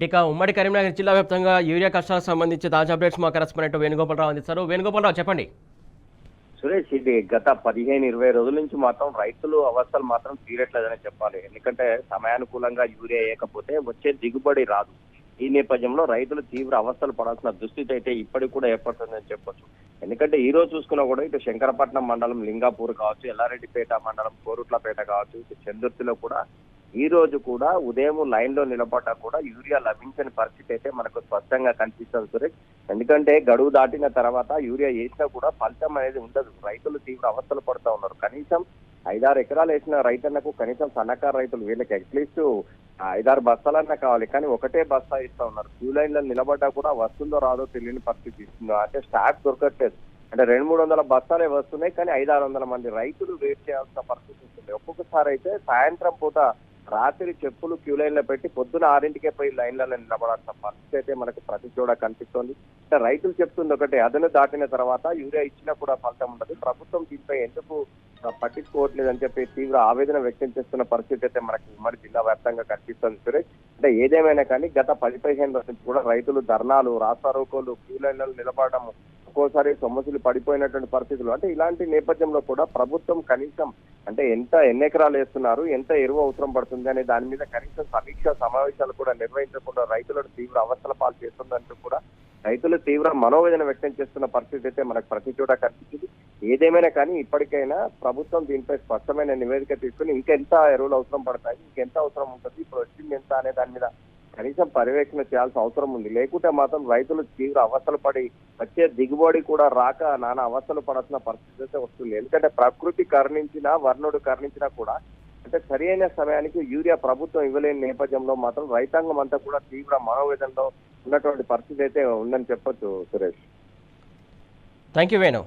ఇక ఉమ్మడి కరీంనగర్ జిల్లా వ్యాప్తంగా యూరియా కష్టాలకు సంబంధించి తాజా అప్డేట్స్ మా కరెస్పాండెంట్ వేణుగోపాలరావు అందిస్తారు. వేణుగోపాలరావు చెప్పండి. సురేష్, ఇది గత 15-20 రోజుల నుంచి మాత్రం రైతులు అవస్థలు మాత్రం తీరట్లేదని చెప్పాలి. ఎందుకంటే సమయానుకూలంగా యూరియా వేయకపోతే వచ్చే దిగుబడి రాదు. ఈ నేపథ్యంలో రైతులు తీవ్ర అవస్థలు పడాల్సిన దుస్థితి అయితే ఇప్పటికి కూడా ఏర్పడుతుందని చెప్పొచ్చు. ఎందుకంటే ఈ రోజు చూసుకున్నా కూడా ఇటు శంకరపట్నం మండలం లింగాపూర్ కావచ్చు, ఎల్లారెడ్డిపేట మండలం కోరుట్లపేట కావచ్చు, ఇటు చందుర్తిలో కూడా ఈ రోజు కూడా ఉదయం లైన్ లో నిలబడ్డా కూడా యూరియా లభించని పరిస్థితి అయితే మనకు స్పష్టంగా కనిపిస్తుంది సురేష్. ఎందుకంటే గడువు దాటిన తర్వాత యూరియా వేసినా కూడా ఫలితం అనేది ఉండదు. రైతులు తీవ్ర అవస్థలు పడుతూ ఉన్నారు. కనీసం 5-6 ఎకరాలు వేసిన రైతన్నకు కనీసం సన్నకారు రైతులు వీళ్ళకి అట్లీస్ట్ 5-6 బస్తాలన్నా కావాలి, కానీ ఒకటే బస్తా ఇస్తా ఉన్నారు. క్యూ లైన్ లో నిలబడ్డా కూడా వస్తుందో రాదో తెలియని పరిస్థితి ఇస్తుందో, అంటే స్టాక్ దొరకట్లేదు. అంటే 200-300 బస్తాలే వస్తున్నాయి, కానీ 500-600 మంది రైతులు వెయిట్ చేయాల్సిన పరిస్థితి ఉంటుంది. ఒక్కొక్కసారి అయితే సాయంత్రం పూట రాత్రి చెప్పులు క్యూ లైన్ లో పెట్టి పొద్దున 6ంటికే పోయి లైన్లలో నిలబడాల్సిన పరిస్థితి అయితే మనకు ప్రతి చోట కనిపిస్తోంది. అంటే రైతులు చెప్తుంది ఒకటే, అదను దాటిన తర్వాత యూరియా ఇచ్చినా కూడా ఫలితం ఉండదు, ప్రభుత్వం దీనిపై ఎందుకు పట్టించుకోవట్లేదని చెప్పి తీవ్ర ఆవేదన వ్యక్తం చేస్తున్న పరిస్థితి అయితే మనకి ఉమ్మడి జిల్లా వ్యాప్తంగా కనిపిస్తుంది సురేష్. అంటే ఏదేమైనా కానీ గత 10-15 రోజుల నుంచి కూడా రైతులు ధర్నాలు, రాస్తారోకోలు, క్యూ లైన్లలో నిలబడడం, ఒక్కోసారి సమస్యలు పడిపోయినటువంటి పరిస్థితులు. అంటే ఇలాంటి నేపథ్యంలో కూడా ప్రభుత్వం కనీసం అంటే ఎన్ని ఎకరాలు వేస్తున్నారు, ఎంత ఎరువు అవసరం పడుతుంది అనే దాని మీద కనీసం సమీక్ష సమావేశాలు కూడా నిర్వహించకుండా రైతులను తీవ్ర అవస్థల పాలు చేస్తుందంటూ కూడా రైతులు తీవ్ర మనోవేదన వ్యక్తం చేస్తున్న పరిస్థితి అయితే మనకు ప్రతి చోట కనిపించింది. ఏదేమైనా కానీ ఇప్పటికైనా ప్రభుత్వం దీనిపై స్పష్టమైన నివేదిక తీసుకుని ఇంకెంత ఎరువులు అవసరం పడతాయి, ఇంకెంత అవసరం ఉంటుంది, ఇప్పుడు వచ్చింది ఎంత అనే దాని మీద కనీసం పర్యవేక్షణ చేయాల్సిన అవసరం ఉంది. లేకుంటే మాత్రం రైతులు తీవ్ర అవస్థలు పడి వచ్చే దిగుబడి కూడా రాక నానా అవస్థలు పడాల్సిన పరిస్థితి అయితే వస్తుంది. ఎందుకంటే ప్రకృతి కరుణించినా, వర్ణుడు కరుణించినా కూడా అంటే సరైన సమయానికి యూరియా ప్రభుత్వం ఇవ్వలేని నేపథ్యంలో మాత్రం రైతాంగం అంతా కూడా తీవ్ర మనోవేదనలో ఉన్నటువంటి పరిస్థితి అయితే ఉందని చెప్పొచ్చు సురేష్. Thank you Venu.